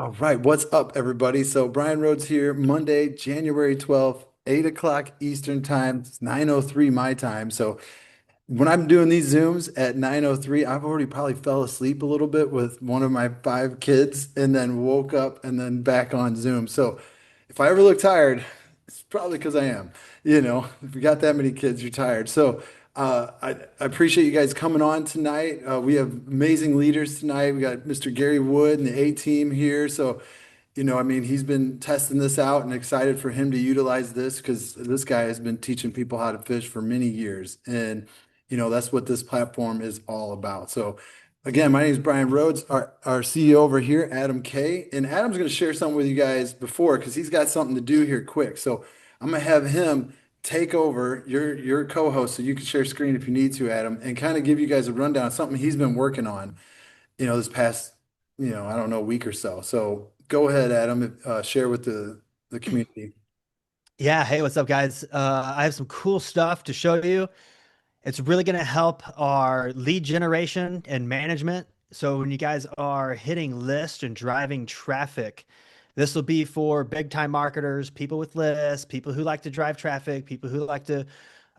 All right, what's up, everybody? So Brian Rhodes here, Monday, January 12th, 8 o'clock Eastern Time, it's 9:03 my time. So when I'm doing these Zooms at 9:03, I've already probably fell asleep a little bit with one of my five kids and then woke up and then back on Zoom. So if I ever look tired, it's probably because I am. If you got that many kids, you're tired. So I appreciate you guys coming on tonight. We have amazing leaders tonight. We got Mr. Gary Wood and the A team here. So I mean, he's been testing this out and excited for him to utilize this because this guy has been teaching people how to fish for many years. And, that's what this platform is all about. So, again, my name is Brian Rhodes, our CEO over here, Adam K. And Adam's going to share something with you guys before because he's got something to do here quick. So, I'm going to have him take over your co-host so you can share screen if you need to, Adam, and kind of give you guys a rundown of something he's been working on this past, I don't know, week or so. So go ahead, Adam, share with the community. Yeah, hey, what's up, guys? I have some cool stuff to show you. It's really going to help our lead generation and management. So when you guys are hitting lists and driving traffic, this will be for big time marketers, people with lists, people who like to drive traffic, people who like to,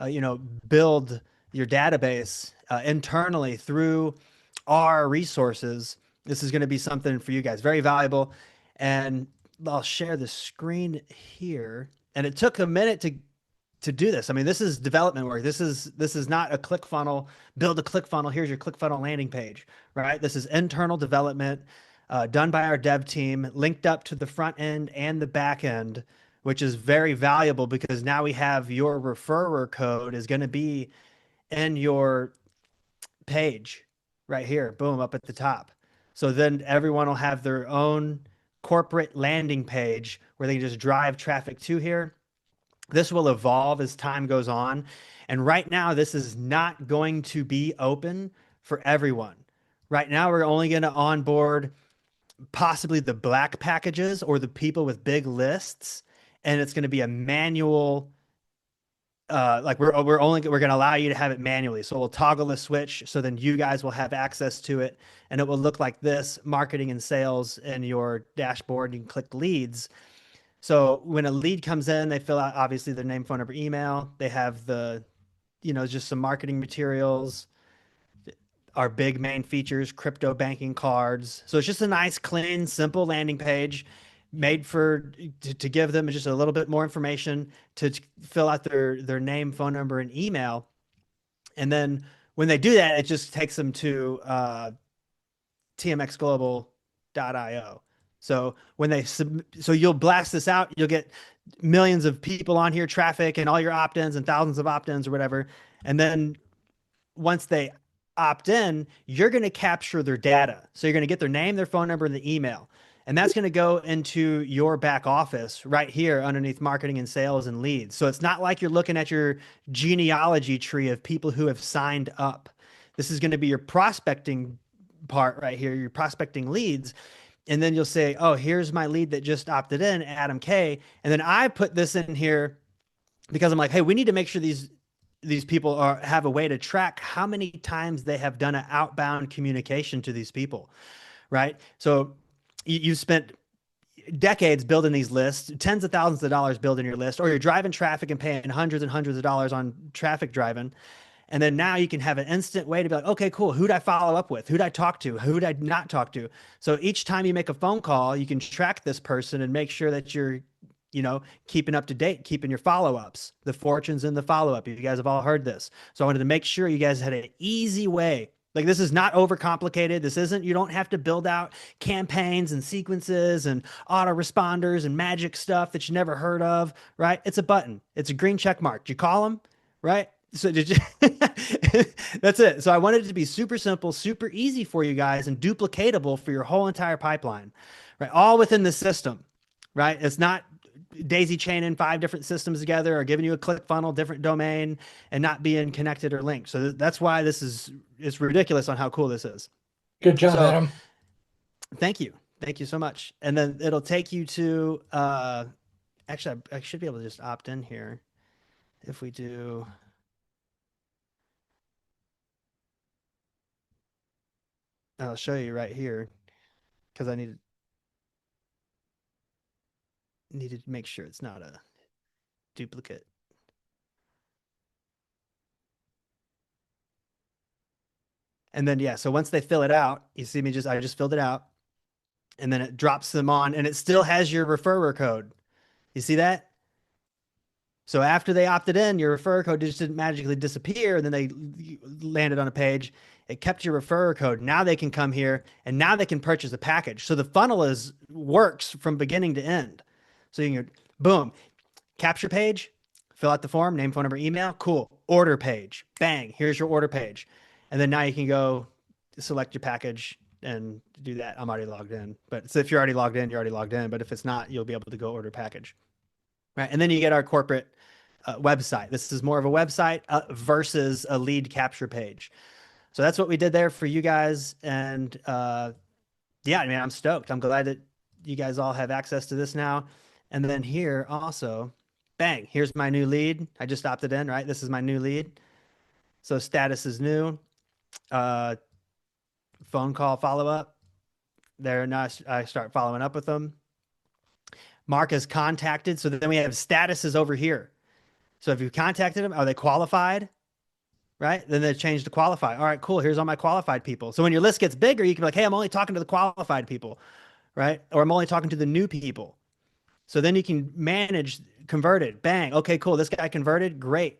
you know, build your database internally through our resources. This is going to be something for you guys, very valuable. And I'll share the screen here. And it took a minute to do this. I mean, this is development work. This is not a click funnel, build a click funnel. Here's your click funnel landing page, right? This is internal development done by our dev team, linked up to the front end and the back end, which is very valuable because now we have your referrer code is going to be in your page right here, boom, up at the top. So then everyone will have their own corporate landing page where they can just drive traffic to here. This will evolve as time goes on. And right now, this is not going to be open for everyone. Right now, we're only going to onboard possibly the black packages or the people with big lists. And it's going to be a manual, like we're going to allow you to have it manually. So we'll toggle the switch. So then you guys will have access to it. And it will look like this: marketing and sales in your dashboard. You can click leads. So when a lead comes in, they fill out obviously their name, phone number, email. They have just some marketing materials, our big main features, crypto banking cards. So it's just a nice, clean, simple landing page made to give them just a little bit more information to fill out their name, phone number, and email. And then when they do that, it just takes them to tmxglobal.io. So so you'll blast this out, you'll get millions of people on here, traffic, and all your opt-ins and thousands of opt-ins or whatever. And then once they opt in, you're going to capture their data. So you're going to get their name, their phone number, and the email. And that's going to go into your back office right here underneath marketing and sales and leads. So it's not like you're looking at your genealogy tree of people who have signed up. This is going to be your prospecting part right here, your prospecting leads. And then you'll say, oh, here's my lead that just opted in, Adam K. And then I put this in here because I'm like, hey, we need to make sure these people have a way to track how many times they have done an outbound communication to these people, right? So you spent decades building these lists, tens of thousands of dollars building your list, or you're driving traffic and paying hundreds and hundreds of dollars on traffic driving. And then now you can have an instant way to be like, okay, cool. Who'd I follow up with? Who'd I talk to? Who'd I not talk to? So each time you make a phone call, you can track this person and make sure that you're, keeping up to date, keeping your follow ups, the fortunes in the follow up. You guys have all heard this. So I wanted to make sure you guys had an easy way. Like, this is not overcomplicated. This isn't, you don't have to build out campaigns and sequences and autoresponders and magic stuff that you never heard of, right? It's a button. It's a green check mark. You call them, right? So did you that's it. So I wanted it to be super simple, super easy for you guys and duplicatable for your whole entire pipeline, right? All within the system, right? It's not daisy chaining five different systems together or giving you a click funnel, different domain, and not being connected or linked. So that's why it's ridiculous on how cool this is. Good job, So Adam. thank you. Thank you so much. And then it'll take you to, actually, I should be able to just opt in here if we do. I'll show you right here because I need need to make sure it's not a duplicate. And then yeah, so once they fill it out, you see me just I just filled it out, and then it drops them on, and it still has your referrer code. You see that? So after they opted in, your referrer code just didn't magically disappear, and then they landed on a page. It kept your referrer code. Now they can come here, and now they can purchase a package. So the funnel is works from beginning to end. So you can boom, capture page, fill out the form, name, phone number, email. Cool. Order page. Bang. Here's your order page. And then now you can go select your package and do that. I'm already logged in. But so if you're already logged in, you're already logged in. But if it's not, you'll be able to go order package. Right. And then you get our corporate website. This is more of a website versus a lead capture page. So that's what we did there for you guys. And yeah, I mean, I'm stoked. I'm glad that you guys all have access to this now. And then here also, bang, here's my new lead. I just opted in, right? This is my new lead. So status is new. Uh, phone call follow up. There now I start following up with them. Mark is contacted. So then we have statuses over here. So if you contacted them, are they qualified? Right? Then they change to qualified. All right, cool. Here's all my qualified people. So when your list gets bigger, you can be like, hey, I'm only talking to the qualified people, right? Or I'm only talking to the new people. So then you can manage converted. Bang. Okay, cool. This guy converted. Great.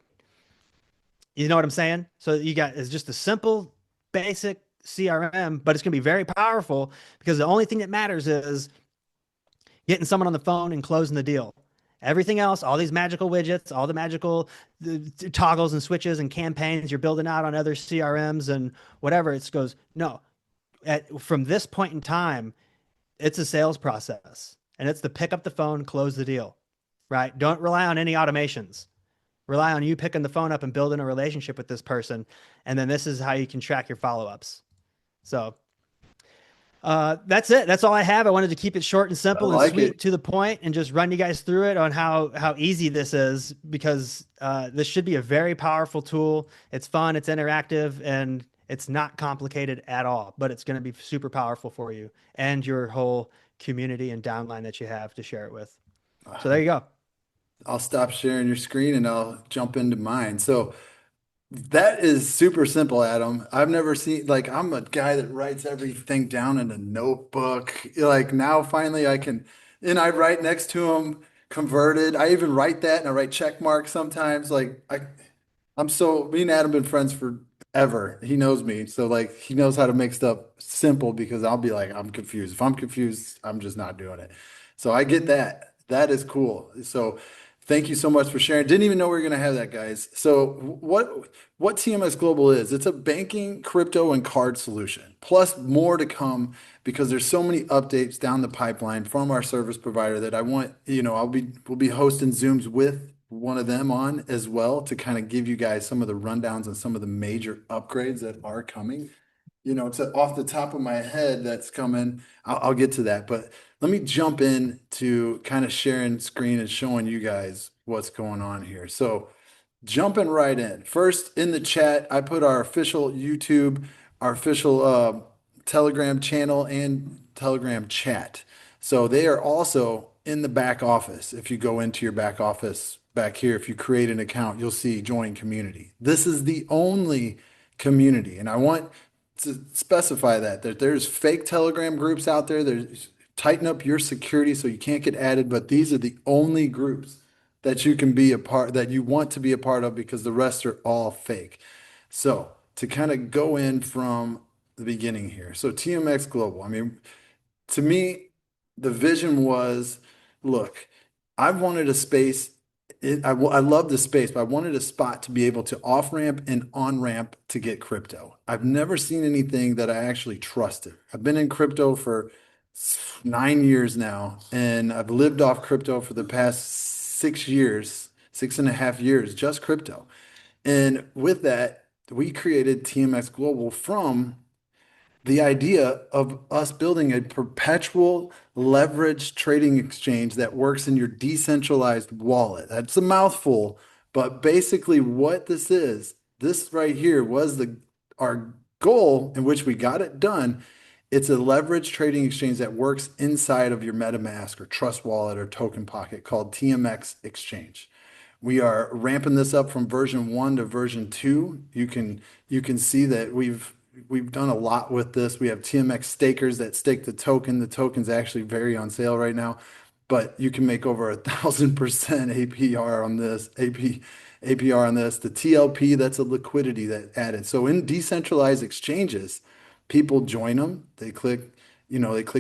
You know what I'm saying? So you got it's just a simple, basic CRM, but it's going to be very powerful because the only thing that matters is getting someone on the phone and closing the deal. Everything else, all these magical widgets, all the magical toggles and switches and campaigns you're building out on other CRMs and whatever, it goes, no, from this point in time, it's a sales process and it's to pick up the phone, close the deal, right? Don't rely on any automations. Rely on you picking the phone up and building a relationship with this person. And then this is how you can track your follow-ups. So that's it. That's all I have. I wanted to keep it short and I simple and like sweet it. to the point and just run you guys through it on how easy this is because this should be a very powerful tool. It's fun, it's interactive, and it's not complicated at all, but it's going to be super powerful for you and your whole community and downline that you have to share it with. So there you go. I'll stop sharing your screen and I'll jump into mine. So that is super simple, Adam. I've never seen, like, I'm a guy that writes everything down in a notebook. Like, now finally I can, and I write next to them converted. I even write that and I write check marks sometimes. Me and Adam been friends forever. He knows me. So, like, he knows how to make stuff simple because I'll be like, I'm confused. If I'm confused, I'm just not doing it. So I get that. That is cool. So, thank you so much for sharing. Didn't even know we were going to have that, guys. So what TMS Global is, it's a banking, crypto, and card solution, plus more to come because there's so many updates down the pipeline from our service provider that I want, we'll be hosting Zooms with one of them on as well to kind of give you guys some of the rundowns and some of the major upgrades that are coming. To off the top of my head that's coming. I'll get to that, but let me jump in to kind of sharing screen and showing you guys what's going on here. So jumping right in. First in the chat, I put our official YouTube, our official Telegram channel and Telegram chat. So they are also in the back office. If you go into your back office back here, if you create an account, you'll see join community. This is the only community. And I want to specify that there's fake Telegram groups out there. There's tighten up your security so you can't get added, but these are the only groups that you can be a part that you want to be a part of because the rest are all fake. So to kind of go in from the beginning here. So TMX Global, I mean, to me, the vision was, look, I wanted a space. I love the space, but I wanted a spot to be able to off ramp and on ramp to get crypto. I've never seen anything that I actually trusted. I've been in crypto for 9 years now, and I've lived off crypto for the past 6 years, 6.5 years, just crypto. And with that, we created TMX Global from the idea of us building a perpetual leverage trading exchange that works in your decentralized wallet. That's a mouthful, but basically what this right here was the our goal in which we got it done It's a leverage trading exchange that works inside of your MetaMask or Trust Wallet or Token Pocket called TMX Exchange. We are ramping this up from version 1 to version 2. You can see that we've done a lot with this. We have TMX stakers that stake the token. The token's actually very on sale right now, but you can make over 1,000% APR on this, APR on this. The TLP, that's a liquidity that added. So in decentralized exchanges, people join them, they click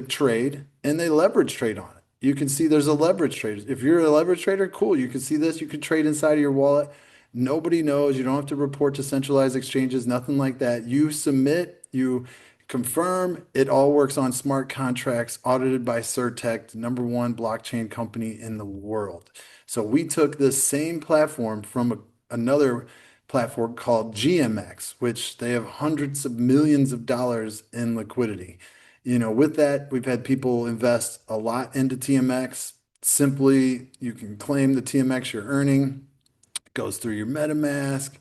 trade and they leverage trade on it. You can see there's a leverage trade. If you're a leverage trader, cool. You can see this. You can trade inside of your wallet. Nobody knows. You don't have to report to centralized exchanges, nothing like that. You submit, you confirm. It all works on smart contracts audited by CertTech, the number one blockchain company in the world. So we took this same platform from another platform called GMX, which they have hundreds of millions of dollars in liquidity. With that, we've had people invest a lot into TMX. Simply, you can claim the TMX you're earning, goes through your MetaMask,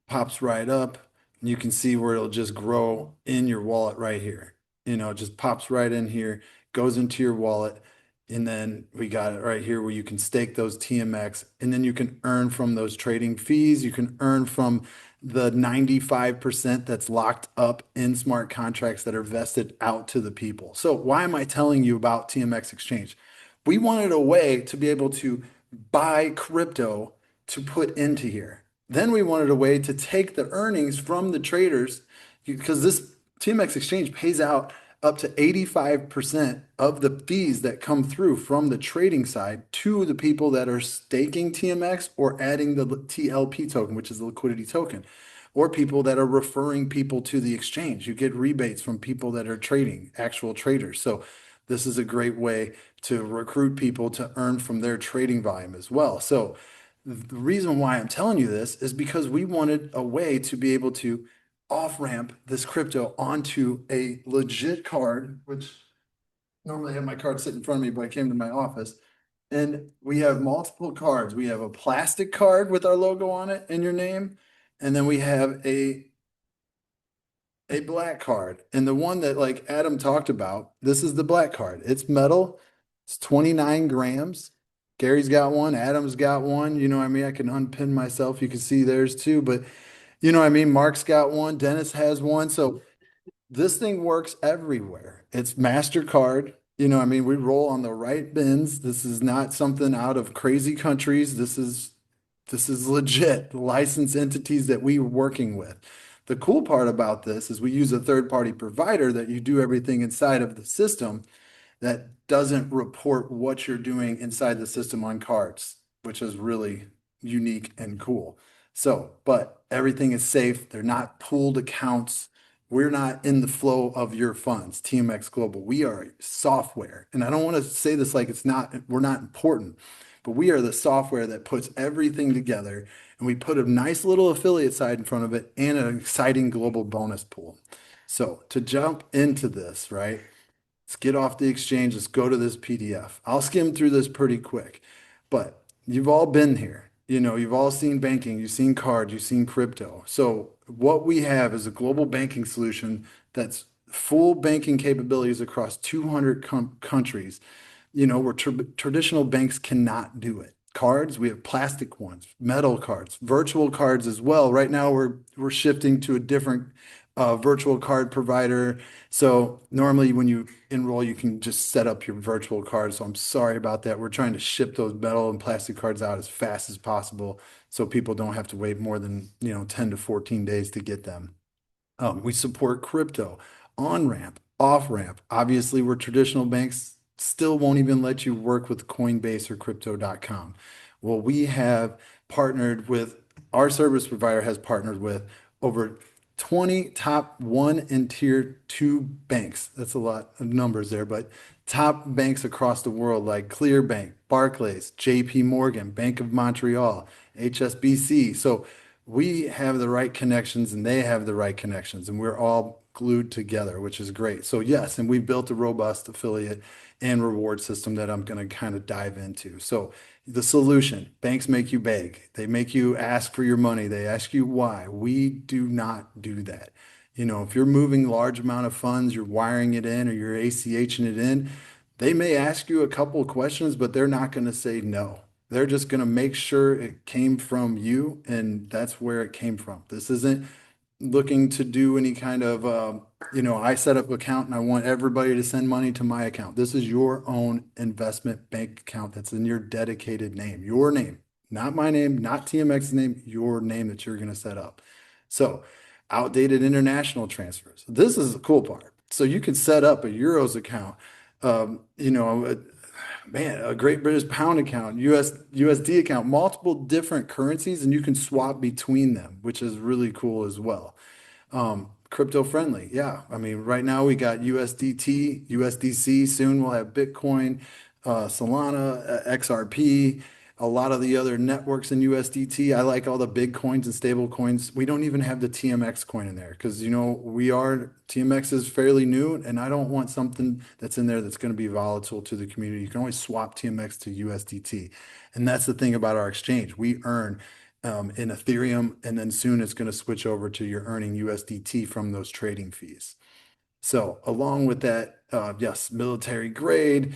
pops right up. And you can see where it'll just grow in your wallet right here. It just pops right in here, goes into your wallet. And then we got it right here where you can stake those TMX and then you can earn from those trading fees. You can earn from the 95% that's locked up in smart contracts that are vested out to the people. So why am I telling you about TMX Exchange? We wanted a way to be able to buy crypto to put into here. Then we wanted a way to take the earnings from the traders because this TMX Exchange pays out up to 85% of the fees that come through from the trading side to the people that are staking TMX or adding the TLP token, which is the liquidity token, or people that are referring people to the exchange. You get rebates from people that are trading, actual traders. So this is a great way to recruit people to earn from their trading volume as well. So the reason why I'm telling you this is because we wanted a way to be able to off ramp this crypto onto a legit card, which normally I have my card sitting in front of me, but I came to my office. And we have multiple cards. We have a plastic card with our logo on it and your name. And then we have a black card. And the one that like Adam talked about, this is the black card. It's metal. It's 29 grams. Gary's got one. Adam's got one. You know what I mean? I can unpin myself. You can see theirs too. But you know what I mean? Mark's got one. Dennis has one. So this thing works everywhere. It's MasterCard. You know, I mean, we roll on the right bins. This is not something out of crazy countries. This is legit licensed entities that we are working with. The cool part about this is we use a third-party provider that you do everything inside of the system that doesn't report what you're doing inside the system on cards, which is really unique and cool. So, but everything is safe. They're not pooled accounts. We're not in the flow of your funds, TMX Global. We are software. And I don't want to say this like we're not important, but we are the software that puts everything together and we put a nice little affiliate side in front of it and an exciting global bonus pool. So to jump into this, right? Let's get off the exchange. Let's go to this PDF. I'll skim through this pretty quick, but you've all been here. You've all seen banking, you've seen cards, you've seen crypto. So what we have is a global banking solution that's full banking capabilities across 200 countries, where traditional banks cannot do it. Cards, we have plastic ones, metal cards, virtual cards as well. Right now, we're shifting to a different virtual card provider. So normally when you enroll, you can just set up your virtual card. So I'm sorry about that. We're trying to ship those metal and plastic cards out as fast as possible so people don't have to wait more than, 10 to 14 days to get them. We support crypto, on-ramp, off-ramp. Obviously, where traditional banks still won't even let you work with Coinbase or crypto.com. Well, we have partnered with, our service provider has partnered with over 20 top one and tier two banks. That's a lot of numbers there, but top banks across the world like Clearbank, Barclays, JP Morgan, Bank of Montreal, HSBC. So we have the right connections and they have the right connections and we're all glued together, which is great. So yes, and we've built a robust affiliate and reward system that I'm going to kind of dive into. So the solution, banks make you beg. They make you ask for your money. They ask you why. We do not do that. If you're moving large amount of funds, you're wiring it in or you're ACHing it in, they may ask you a couple of questions, but they're not going to say no. They're just going to make sure it came from you and that's where it came from. This isn't looking to do any kind of, I set up an account and I want everybody to send money to my account. This is your own investment bank account that's in your dedicated name, your name, not my name, not TMX's name, your name that you're going to set up. So, outdated international transfers. This is the cool part. So you can set up a Euros account, a Great British Pound account, USD account, multiple different currencies, and you can swap between them, which is really cool as well. Crypto friendly. Yeah. I mean, right now we got USDT, USDC. Soon we'll have Bitcoin, Solana, XRP, a lot of the other networks in USDT. I like all the big coins and stable coins. We don't even have the TMX coin in there because, TMX is fairly new and I don't want something that's in there that's going to be volatile to the community. You can always swap TMX to USDT. And that's the thing about our exchange. We earn in Ethereum, and then soon it's going to switch over to your earning USDT from those trading fees. So along with that, yes, military grade,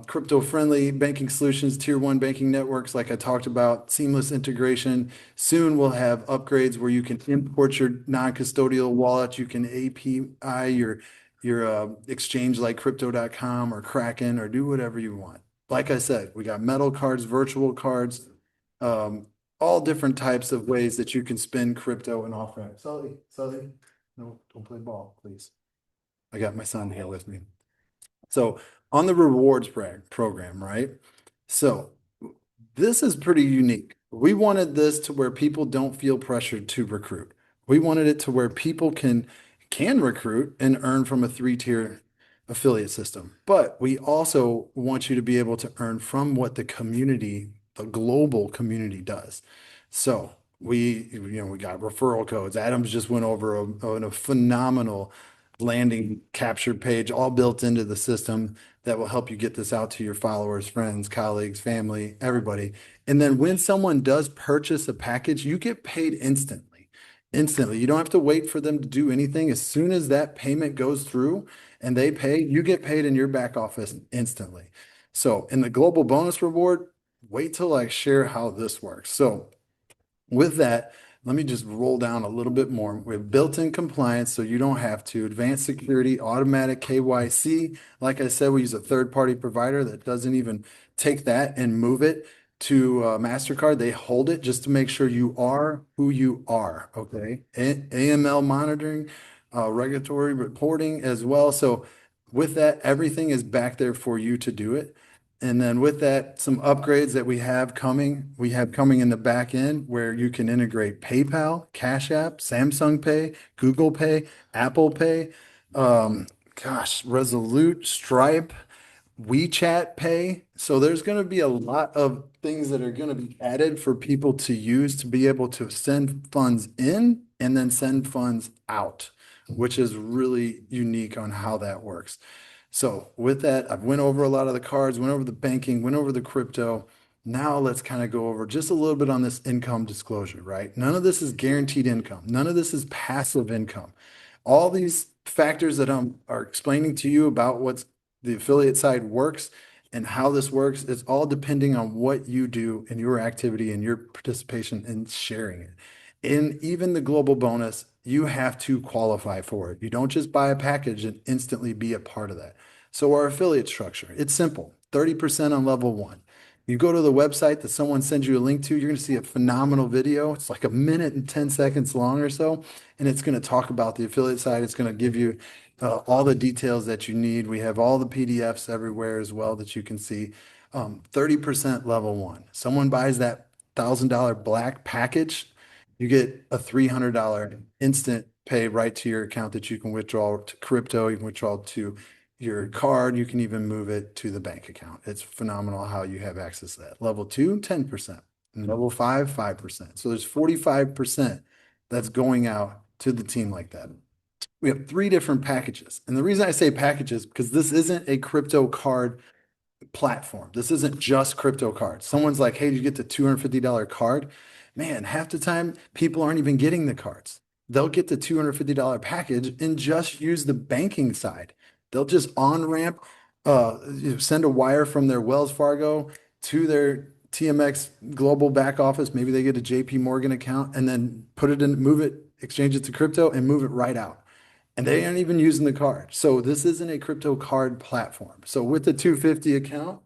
crypto friendly banking solutions, tier one banking networks, like I talked about, seamless integration. Soon we'll have upgrades where you can import your non-custodial wallet. You can API your exchange like crypto.com or Kraken or do whatever you want. Like I said, we got metal cards, virtual cards, um, all different types of ways that you can spend crypto and off ramp. Sully, no, don't play ball, please. I got my son here with me. So on the rewards program, right? So this is pretty unique. We wanted this to where people don't feel pressured to recruit. We wanted it to where people can recruit and earn from a three-tier affiliate system. But we also want you to be able to earn from what the community, the global community does. So we got referral codes. Adams just went over a phenomenal landing capture page all built into the system that will help you get this out to your followers, friends, colleagues, family, everybody. And then when someone does purchase a package, you get paid instantly. Instantly. You don't have to wait for them to do anything. As soon as that payment goes through and they pay, you get paid in your back office instantly. So in the global bonus reward, wait till I share how this works. So with that, let me just roll down a little bit more. We have built-in compliance, so you don't have to. Advanced security, automatic KYC. Like I said, we use a third-party provider that doesn't even take that and move it to MasterCard. They hold it just to make sure you are who you are, okay? AML monitoring, regulatory reporting as well. So with that, everything is back there for you to do it. And then with that, some upgrades that we have coming in the back end where you can integrate PayPal, Cash App, Samsung Pay, Google Pay, Apple Pay, Resolute, Stripe, WeChat Pay. So there's going to be a lot of things that are going to be added for people to use to be able to send funds in and then send funds out, which is really unique on how that works. So with that, I've went over a lot of the cards, went over the banking, went over the crypto. Now let's kind of go over just a little bit on this income disclosure, right? None of this is guaranteed income. None of this is passive income. All these factors that are explaining to you about what's the affiliate side works and how this works, it's all depending on what you do in your activity and your participation in sharing it. In even the global bonus, you have to qualify for it. You don't just buy a package and instantly be a part of that. So our affiliate structure, it's simple, 30% on level one. You go to the website that someone sends you a link to, you're going to see a phenomenal video. It's like a minute and 10 seconds long or so, and it's going to talk about the affiliate side. It's going to give you all the details that you need. We have all the PDFs everywhere as well that you can see. 30% level one. Someone buys that $1,000 black package, you get a $300 instant pay right to your account that you can withdraw to crypto, you can withdraw to your card, you can even move it to the bank account. It's phenomenal how you have access to that. Level two, 10%. And level five, 5%. So there's 45% that's going out to the team like that. We have three different packages. And the reason I say packages, because this isn't a crypto card platform. This isn't just crypto cards. Someone's like, hey, did you get the $250 card? Man, half the time people aren't even getting the cards. they'll get the $250 package and just use the banking side. They'll just on-ramp, send a wire from their Wells Fargo to their TMX Global back office. Maybe they get a JP Morgan account and then put it in, move it, exchange it to crypto and move it right out. And they aren't even using the card. So this isn't a crypto card platform. So with the 250 account,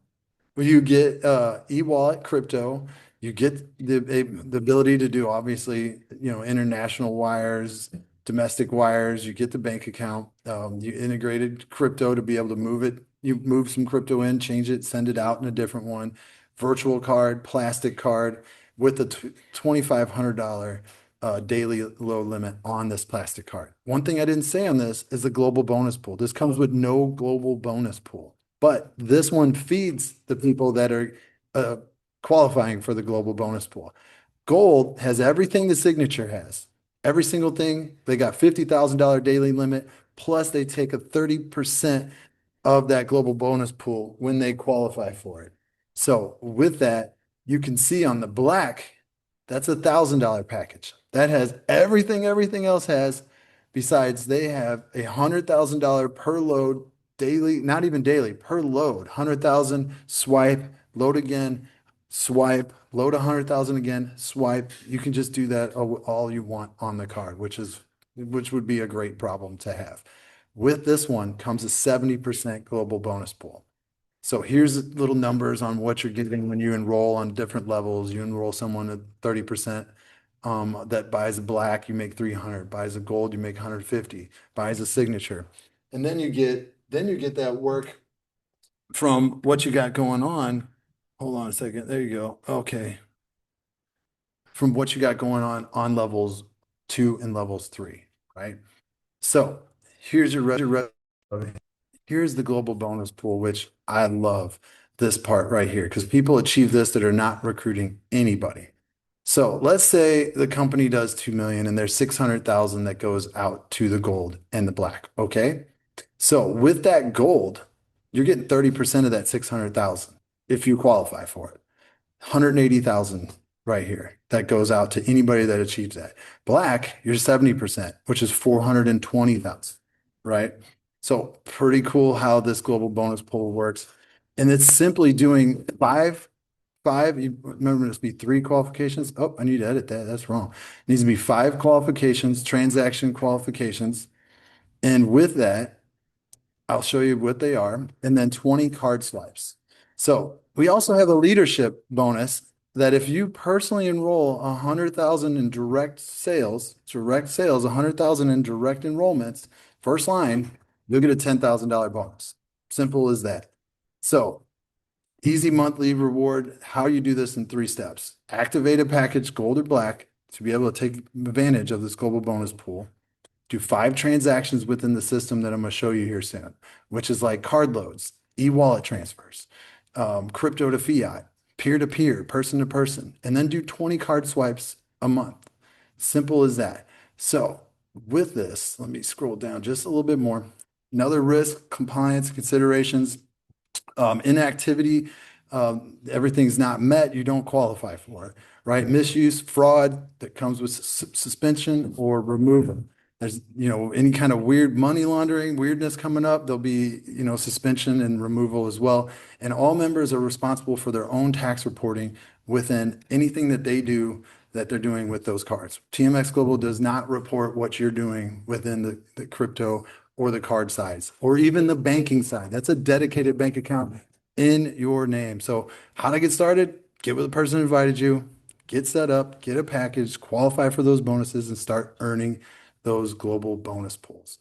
well, you get e-wallet crypto. You get the ability to do obviously, international wires, domestic wires. You get the bank account. You integrated crypto to be able to move it. You move some crypto in, change it, send it out in a different one. Virtual card, plastic card with a $2,500 daily low limit on this plastic card. One thing I didn't say on this is the global bonus pool. This comes with no global bonus pool. But this one feeds the people that are uh, qualifying for the global bonus pool. Gold has everything the signature has. Every single thing. They got $50,000 daily limit, plus they take a 30% of that global bonus pool when they qualify for it. So with that, you can see on the black, that's $1,000 package. That has everything else has. Besides, they have $100,000 per load daily, not even daily, per load. 100,000, swipe, load again, swipe, load 100,000 again, swipe. You can just do that all you want on the card, which would be a great problem to have. With this one comes a 70% global bonus pool. So here's little numbers on what you're getting when you enroll on different levels. You enroll someone at 30%, that buys a black, you make 300, buys a gold, you make 150, buys a signature. And then you get that work from what you got going on. Hold on a second. There you go. Okay. From what you got going on levels 2 and levels 3, right? So here's here's the global bonus pool, which I love this part right here because people achieve this that are not recruiting anybody. So let's say the company does 2 million and there's 600,000 that goes out to the gold and the black. Okay. So with that gold, you're getting 30% of that 600,000 if you qualify for it. 180,000 right here that goes out to anybody that achieves that. Black, you're 70%, which is 420,000, right? So pretty cool how this global bonus pool works. And it's simply doing you remember this be 3 qualifications. Oh, I need to edit that. That's wrong. It needs to be 5 qualifications, transaction qualifications. And with that, I'll show you what they are, and then 20 card swipes. So we also have a leadership bonus that if you personally enroll 100,000 in direct sales, 100,000 in direct enrollments, first line, you'll get a $10,000 bonus. Simple as that. So easy monthly reward. How you do this in 3 steps. Activate a package, gold or black, to be able to take advantage of this global bonus pool. Do 5 transactions within the system that I'm going to show you here soon, which is like card loads, e-wallet transfers, crypto to fiat, peer-to-peer, person-to-person, and then do 20 card swipes a month. Simple as that. So with this, let me scroll down just a little bit more. Another risk, compliance considerations, inactivity, everything's not met, you don't qualify for it, right? Misuse, fraud that comes with suspension or removal. There's, any kind of weird money laundering, weirdness coming up, there'll be, suspension and removal as well. And all members are responsible for their own tax reporting within anything that they do that they're doing with those cards. TMX Global does not report what you're doing within the crypto or the card size or even the banking side. That's a dedicated bank account in your name. So how to get started? Get with the person who invited you, get set up, get a package, qualify for those bonuses, and start earning those global bonus pools.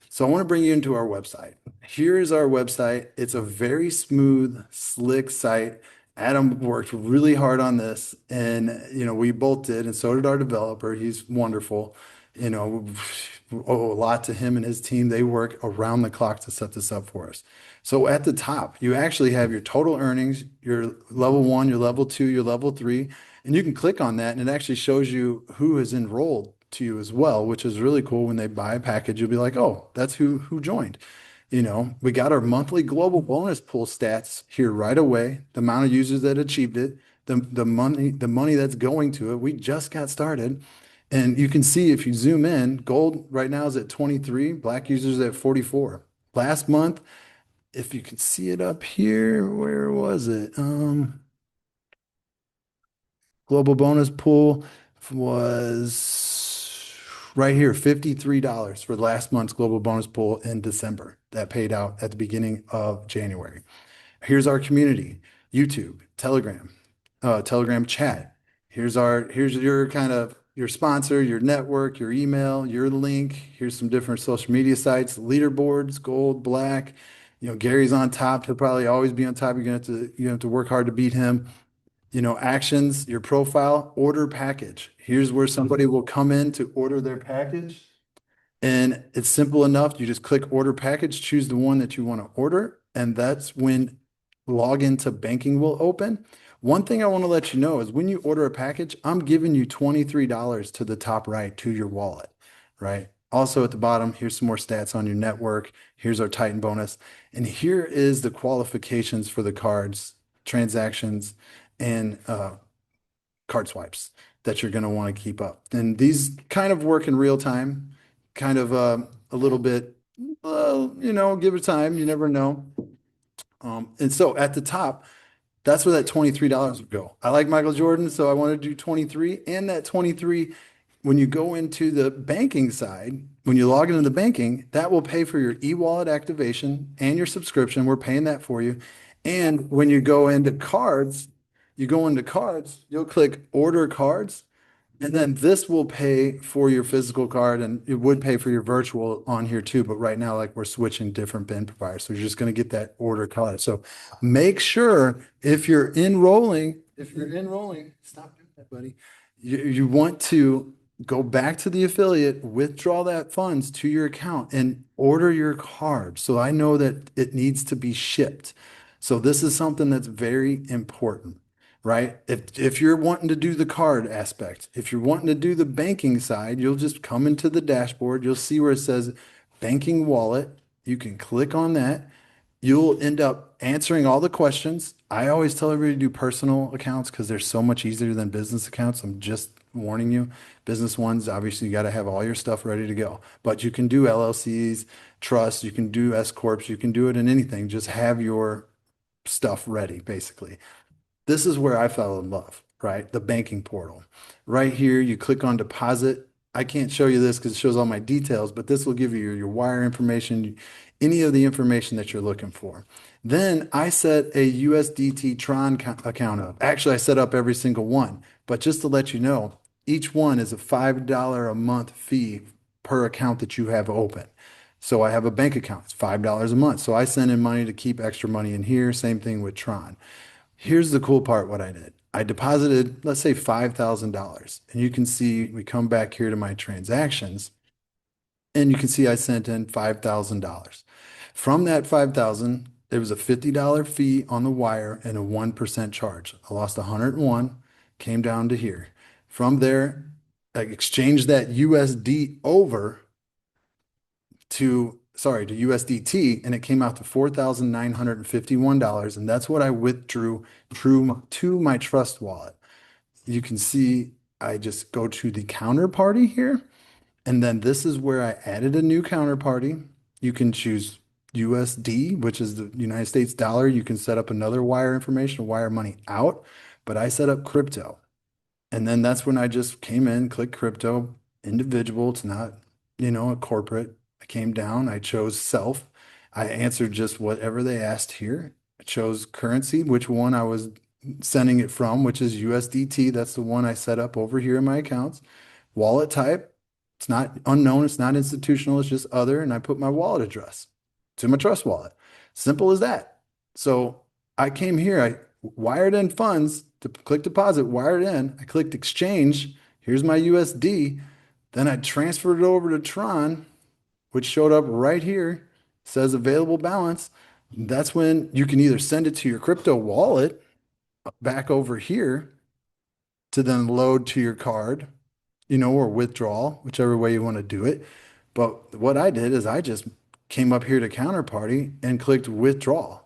So I want to bring you into our website. Here is our website. It's a very smooth, slick site. Adam worked really hard on this, and we both did, and so did our developer. He's wonderful. Owe a lot to him and his team. They work around the clock to set this up for us. So at the top, you actually have your total earnings, your level 1, your level 2, your level 3, and you can click on that, and it actually shows you who is enrolled to you as well, which is really cool. When they buy a package, you'll be like, oh, that's who joined. We got our monthly global bonus pool stats here right away, the amount of users that achieved it, the money that's going to it. We just got started. And you can see if you zoom in, gold right now is at 23, black users at 44. Last month, if you can see it up here, where was it? Global bonus pool was right here, $53 for last month's global bonus pool in December that paid out at the beginning of January. Here's our community, YouTube, Telegram, Telegram chat. Here's your kind of your sponsor, your network, your email, your link. Here's some different social media sites, leaderboards, gold, black. Gary's on top. He'll probably always be on top. You have to work hard to beat him. Actions, your profile, order package. Here's where somebody will come in to order their package. And it's simple enough. You just click order package, choose the one that you want to order, and that's when login to banking will open. One thing I want to let you know is when you order a package, I'm giving you $23 to the top right to your wallet, right? Also at the bottom, here's some more stats on your network. Here's our Titan bonus. And here is the qualifications for the cards, transactions, and card swipes that you're going to want to keep up. And these kind of work in real time, kind of a little bit, give it time. You never know. And so at the top, that's where that $23 would go. I like Michael Jordan, so I want to do 23. And that 23, when you go into the banking side, when you log into the banking, that will pay for your e-wallet activation and your subscription. We're paying that for you. And when you go into cards, you'll click order cards, and then this will pay for your physical card and it would pay for your virtual on here too. But right now, like we're switching different BIN providers. So you're just going to get that order card. So make sure if you're enrolling, stop doing that, buddy. You want to go back to the affiliate, withdraw that funds to your account and order your card. So I know that it needs to be shipped. So this is something that's very important, right? If you're wanting to do the card aspect, if you're wanting to do the banking side, you'll just come into the dashboard. You'll see where it says banking wallet. You can click on that. You'll end up answering all the questions. I always tell everybody to do personal accounts because they're so much easier than business accounts. I'm just warning you. Business ones, obviously, you got to have all your stuff ready to go. But you can do LLCs, trusts, you can do S corps, you can do it in anything. Just have your stuff ready, basically. This is where I fell in love, right? The banking portal. Right here, you click on deposit. I can't show you this because it shows all my details, but this will give you your wire information, any of the information that you're looking for. Then I set a USDT Tron account up. Actually, I set up every single one, but just to let you know, each one is a $5 a month fee per account that you have open. So I have a bank account, it's $5 a month. So I send in money to keep extra money in here. Same thing with Tron. Here's the cool part, what I did. I deposited, let's say $5,000. And you can see, we come back here to my transactions, and you can see I sent in $5,000. From that 5,000, there was a $50 fee on the wire and a 1% charge. I lost 101, came down to here. From there, I exchanged that USD over to USDT, and it came out to $4,951. And that's what I withdrew to my trust wallet. You can see I just go to the counterparty here, and then this is where I added a new counterparty. You can choose USD, which is the United States dollar. You can set up another wire information, wire money out, but I set up crypto. And then that's when I just came in, click crypto, individual. It's not, a corporate. I came down, I chose self. I answered just whatever they asked here. I chose currency, which one I was sending it from, which is USDT. That's the one I set up over here in my accounts. Wallet type, it's not unknown, it's not institutional, it's just other. And I put my wallet address to my trust wallet. Simple as that. So I came here, I wired in funds to click deposit, wired in. I clicked exchange. Here's my USD. Then I transferred it over to Tron, which showed up right here, says available balance. That's when you can either send it to your crypto wallet back over here to then load to your card, or withdrawal, whichever way you want to do it. But what I did is I just came up here to counterparty and clicked withdraw.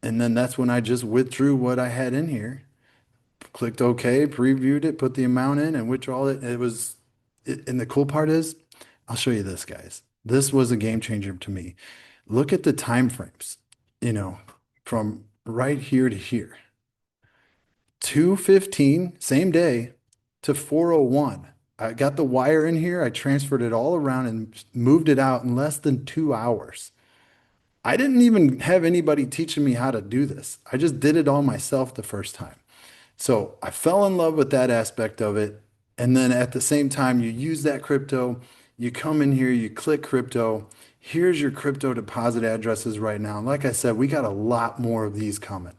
And then that's when I just withdrew what I had in here, clicked OK, previewed it, put the amount in and withdrawal it. It was And the cool part is, I'll show you this, guys. This was a game changer to me. Look at the time frames, you know, from right here to here. 2:15, same day, to 4:01. I got the wire in here. I transferred it all around and moved it out in less than 2 hours. I didn't even have anybody teaching me how to do this. I just did it all myself the first time. So I fell in love with that aspect of it. And then at the same time, you use that crypto, you come in here, you click crypto. Here's your crypto deposit addresses right now. And like I said, we got a lot more of these coming,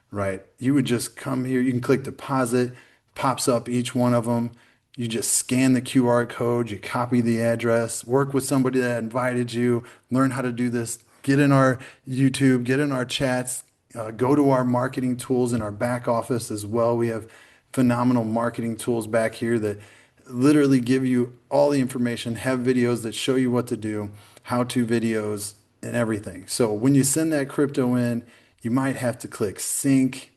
right? You would just come here, you can click deposit, pops up each one of them. You just scan the QR code, you copy the address, work with somebody that invited you, learn how to do this, get in our YouTube, get in our chats, go to our marketing tools in our back office as well. We have phenomenal marketing tools back here that literally give you all the information, have videos that show you what to do, how-to videos, and everything. So when you send that crypto in, you might have to click sync,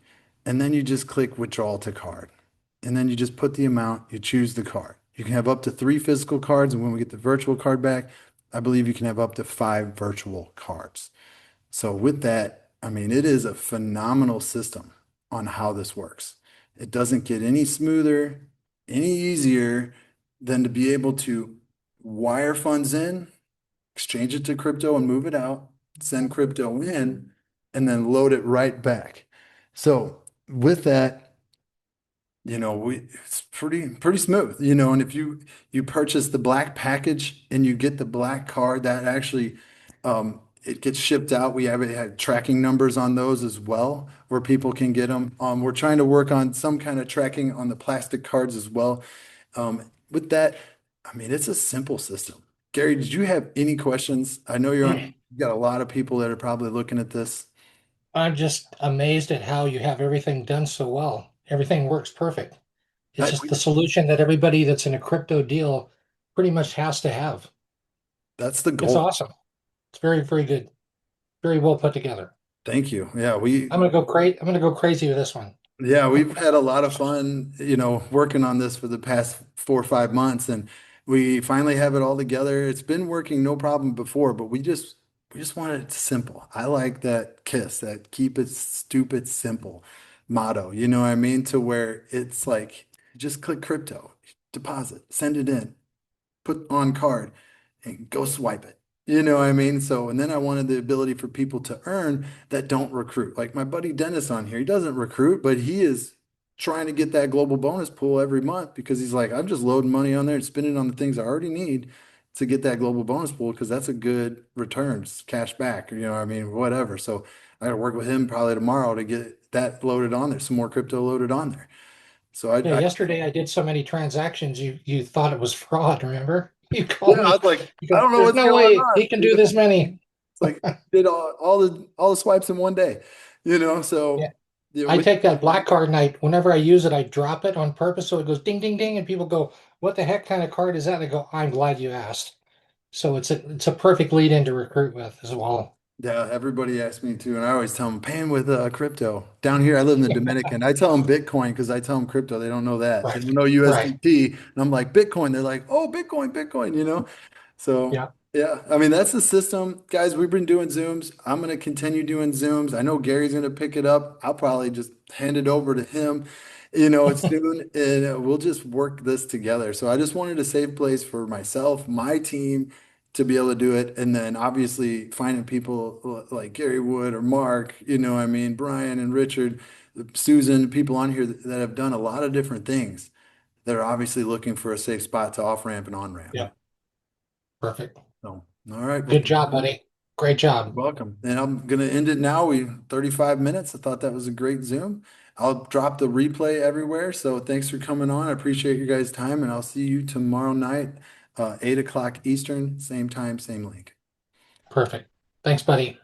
and then you just click withdrawal to card. And then you just put the amount, you choose the card. You can have up to 3 physical cards, and when we get the virtual card back, I believe you can have up to 5 virtual cards. So with that, I mean, it is a phenomenal system on how this works. It doesn't get any smoother, any easier than to be able to wire funds in, exchange it to crypto and move it out, send crypto in, and then load it right back. So with that, it's pretty smooth, and if you purchase the black package and you get the black card, that actually it gets shipped out. We have had tracking numbers on those as well, where people can get them. We're trying to work on some kind of tracking on the plastic cards as well. With that, I mean, it's a simple system. Gary, did you have any questions? I know you got a lot of people that are probably looking at this. I'm just amazed at how you have everything done so well. Everything works perfect. It's I, just the solution that everybody that's in a crypto deal pretty much has to have. that's the It's goal. awesome. It's very, very good. Very well put together. Thank you. Yeah, we I'm gonna go crazy with this one. Yeah, we've had a lot of fun, working on this for the past 4 or 5 months, and we finally have it all together. It's been working no problem before, but we just want it simple. I like that KISS, that keep it stupid simple motto. You know what I mean? To where it's like just click crypto, deposit, send it in, put on card and go swipe it. You know what I mean? So, and then I wanted the ability for people to earn that don't recruit. Like my buddy Dennis on here, he doesn't recruit, but he is trying to get that global bonus pool every month because he's like, I'm just loading money on there and spending on the things I already need to get that global bonus pool because that's a good returns, cash back, you know what I mean? Whatever. So I got to work with him probably tomorrow to get that loaded on there, some more crypto loaded on there. So Yeah, yesterday I did so many transactions you thought it was fraud, remember? You yeah, called I me. was like, You I go, don't know there's what's no going way on. he can do this many. It's like did all the swipes in one day, Yeah. so I with take that black card and whenever I use it, I drop it on purpose so it goes ding ding ding and people go, what the heck kind of card is that? And I go, I'm glad you asked. So it's a perfect lead in to recruit with as well. yeah, everybody asks me to, and I always tell them paying with crypto. Down here, I live in the Dominican. I tell them Bitcoin because I tell them crypto. They don't know that. They Right. don't know Right. USDT, and I'm like Bitcoin. They're like, oh, Bitcoin, Bitcoin. So Yeah. yeah, I mean that's the system, guys. We've been doing Zooms. I'm gonna continue doing Zooms. I know Gary's gonna pick it up. I'll probably just hand it over to him, it's soon, and we'll just work this together. So I just wanted to save place for myself, my team, to be able to do it, and then obviously finding people like Gary Wood or Mark, I mean Brian and Richard, Susan, people on here that have done a lot of different things that are obviously looking for a safe spot to off ramp and on ramp. Yeah. Perfect. So, all right. Well, Good job, buddy. Great you're job. welcome. And I'm going to end it now. 35 minutes. I thought that was a great Zoom. I'll drop the replay everywhere. So thanks for coming on. I appreciate your guys' time, and I'll see you tomorrow night, 8 o'clock Eastern, same time, same link. Perfect. Thanks, buddy.